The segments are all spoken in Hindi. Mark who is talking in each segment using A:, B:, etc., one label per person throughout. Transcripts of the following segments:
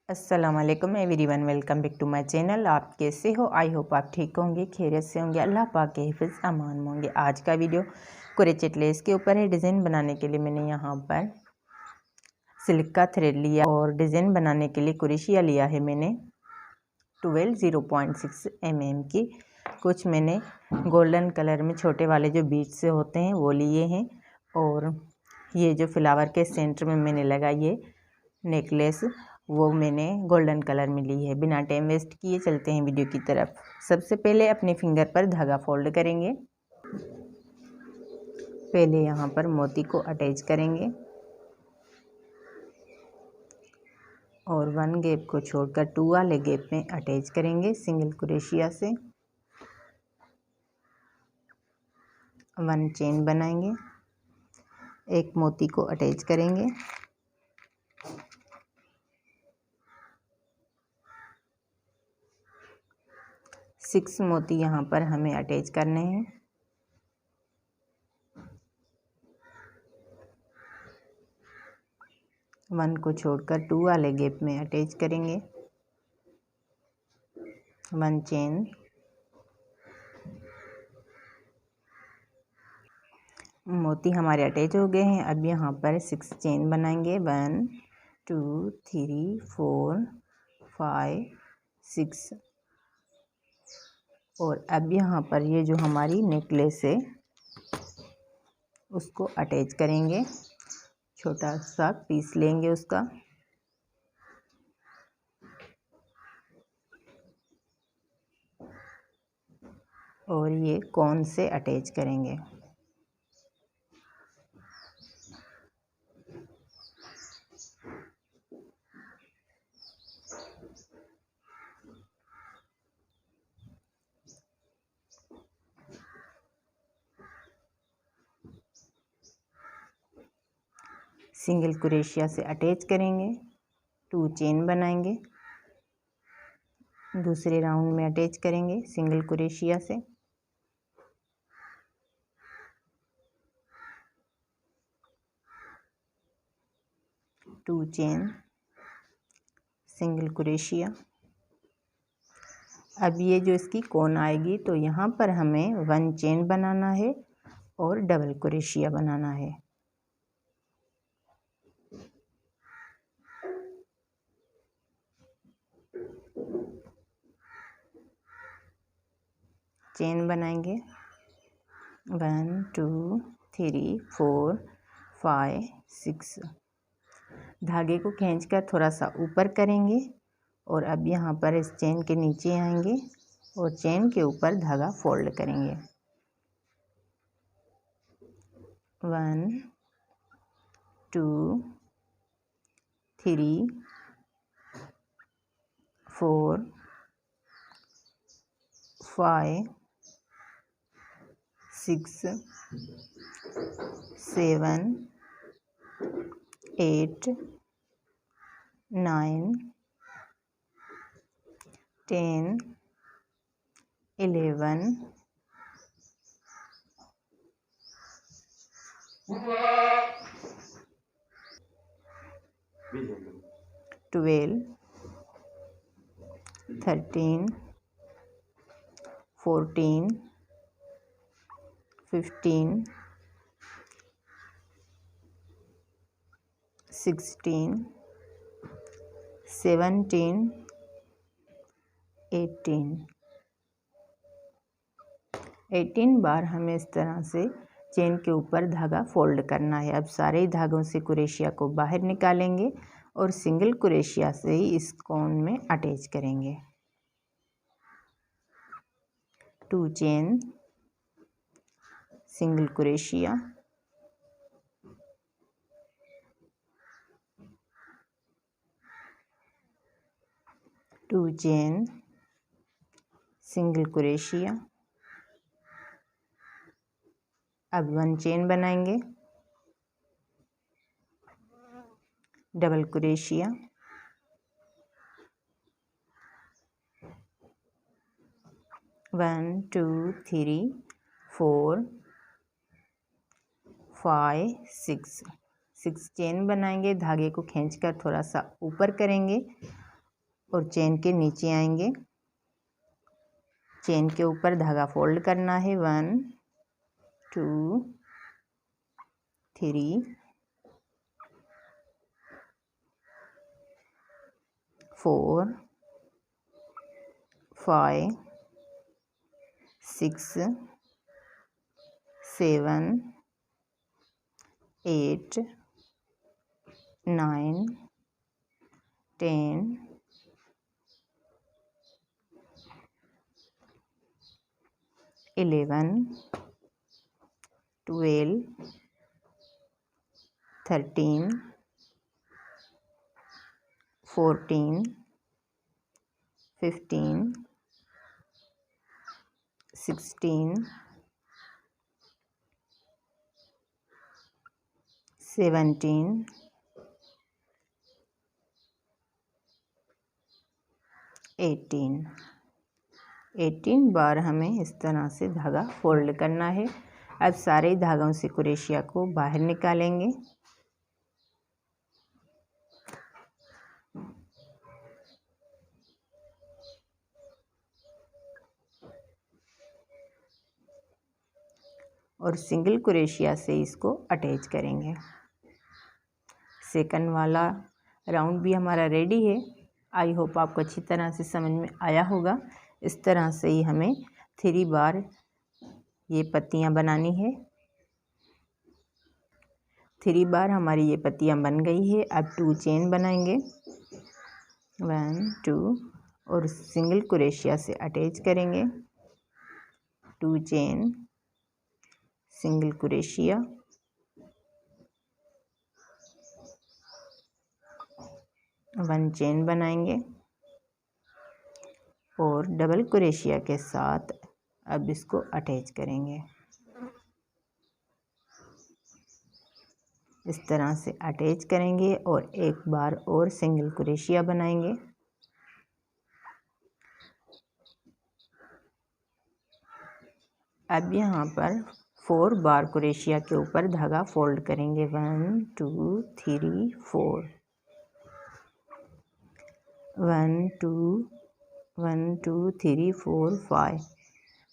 A: अस्सलाम वालेकुम everyone, welcome back to my channel. आप कैसे हो? आई होप आप ठीक होंगे, खैरियत से होंगे, अल्लाह पाक के हिफ्ज़ अमान में होंगे। आज का वीडियो क्रोचेट लेस के ऊपर है। डिज़ाइन बनाने के लिए मैंने यहाँ पर सिल्क का थ्रेड लिया और डिज़ाइन बनाने के लिए क्रोशिया लिया है मैंने 0.6 mm की। कुछ मैंने गोल्डन कलर में छोटे वाले जो बीड्स से होते हैं वो लिए हैं, और ये जो फ्लावर के सेंटर में मैंने लगाई है नेकलेस वो मैंने गोल्डन कलर में ली है। बिना टाइम वेस्ट किए चलते हैं वीडियो की तरफ। सबसे पहले अपने फिंगर पर धागा फोल्ड करेंगे। पहले यहाँ पर मोती को अटैच करेंगे और 1 गैप को छोड़कर 2 वाले गैप में अटैच करेंगे सिंगल क्रोशिया से। 1 चेन बनाएंगे, एक मोती को अटैच करेंगे, सिक्स मोती यहाँ पर हमें अटैच करने हैं। वन को छोड़कर 2 वाले गैप में अटैच करेंगे। 1 चेन, मोती हमारे अटैच हो गए हैं। अब यहाँ पर 6 चेन बनाएंगे। 1 2 3 4 5 6। और अब यहाँ पर ये जो हमारी नेकलेस है उसको अटैच करेंगे। छोटा सा पीस लेंगे उसका, और ये कोन से अटैच करेंगे। सिंगल क्रोशिया से अटैच करेंगे, 2 चेन बनाएंगे, दूसरे राउंड में अटैच करेंगे सिंगल क्रोशिया से। To chain, single crochet. अब ये जो इसकी कोन आएगी तो यहाँ पर हमें 1 चेन बनाना है और डबल क्रोशिया बनाना है। चेन बनाएंगे 1 2 3 4 5 6। धागे को खींचकर थोड़ा सा ऊपर करेंगे और अब यहाँ पर इस चेन के नीचे आएंगे और चेन के ऊपर धागा फोल्ड करेंगे। 1 2 3 4 5 6 7 8 9 10 11 12 13 14 15 16 17 18 बार हमें इस तरह से चेन के ऊपर धागा फोल्ड करना है। अब सारे धागों से क्रोशिया को बाहर निकालेंगे और सिंगल क्रोशिया से ही इस कोन में अटैच करेंगे। 2 chain, single crochet, to chain, single crochet. अब 1 चेन बनाएंगे, डबल क्रोशिया, 1 2 3 4 5 6 चेन बनाएंगे। धागे को खींचकर थोड़ा सा ऊपर करेंगे और चेन के नीचे आएंगे। चेन के ऊपर धागा फोल्ड करना है। 1 2 3 4 5 6 7 8 9 10 11 12 13 14 15 16 17 18 बार हमें इस तरह से धागा फोल्ड करना है। अब सारे धागों से क्रोशिया को बाहर निकालेंगे। और सिंगल क्रोशिया से इसको अटैच करेंगे। सेकंड वाला राउंड भी हमारा रेडी है। आई होप आपको अच्छी तरह से समझ में आया होगा। इस तरह से ही हमें 3 बार ये पत्तियां बनानी है। 3 बार हमारी ये पत्तियां बन गई है। अब 2 चेन बनाएंगे। 1 2 और सिंगल क्रोशिया से अटैच करेंगे। 2 चेन, सिंगल क्रोशिया, 1 चेन बनाएंगे और डबल क्रोशिया के साथ अब इसको अटैच करेंगे। इस तरह से अटैच करेंगे और एक बार और सिंगल क्रोशिया बनाएंगे। अब यहाँ पर 4 बार क्रोशिया के ऊपर धागा फोल्ड करेंगे। 1 2 3 4 1 2 1 2 3 4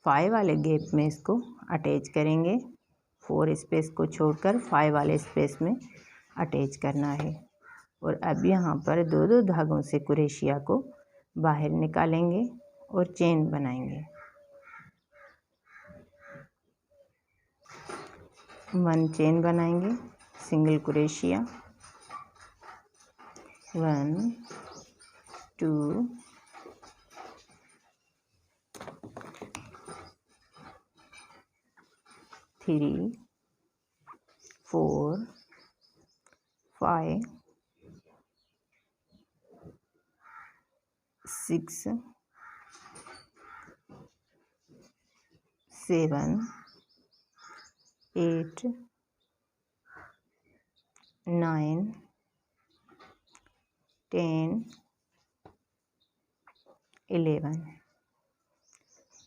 A: 5 वाले गैप में इसको अटैच करेंगे। 4 स्पेस को छोड़कर 5 वाले स्पेस में अटैच करना है। और अब यहाँ पर 2 धागों से क्रोशिया को बाहर निकालेंगे और चेन बनाएंगे। 1 चेन बनाएंगे, सिंगल क्रोशिया, 1 2 3 4 5 6 7 8 9 10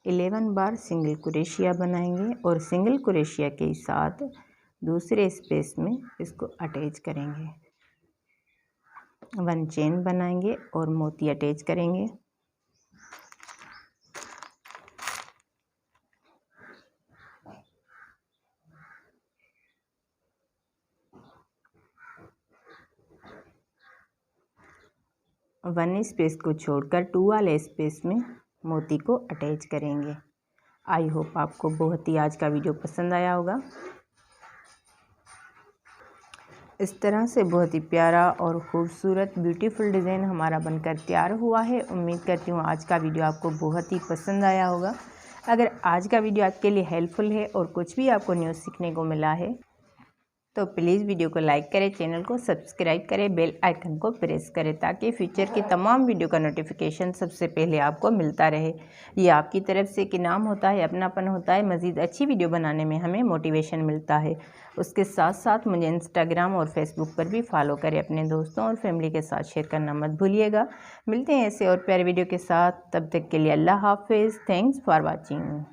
A: 11 बार सिंगल क्रोशिया बनाएंगे और सिंगल क्रोशिया के साथ दूसरे स्पेस में इसको अटैच करेंगे। 1 चेन बनाएंगे और मोती अटैच करेंगे। वन स्पेस को छोड़कर 2 वाले स्पेस में मोती को अटैच करेंगे। आई होप आपको बहुत ही आज का वीडियो पसंद आया होगा। इस तरह से बहुत ही प्यारा और ख़ूबसूरत ब्यूटीफुल डिज़ाइन हमारा बनकर तैयार हुआ है। उम्मीद करती हूँ आज का वीडियो आपको बहुत ही पसंद आया होगा। अगर आज का वीडियो आपके लिए हेल्पफुल है और कुछ भी आपको न्यूज़ सीखने को मिला है तो प्लीज़ वीडियो को लाइक करें, चैनल को सब्सक्राइब करें, बेल आइकन को प्रेस करें ताकि फ्यूचर की तमाम वीडियो का नोटिफिकेशन सबसे पहले आपको मिलता रहे। ये आपकी तरफ से एक इनाम होता है, अपनापन होता है। मज़ीद अच्छी वीडियो बनाने में हमें मोटिवेशन मिलता है। उसके साथ साथ मुझे इंस्टाग्राम और फेसबुक पर भी फॉलो करें। अपने दोस्तों और फैमिली के साथ शेयर करना मत भूलिएगा। मिलते हैं ऐसे और प्यारे वीडियो के साथ। तब तक के लिए अल्लाह हाफिज़। Thanks for watching.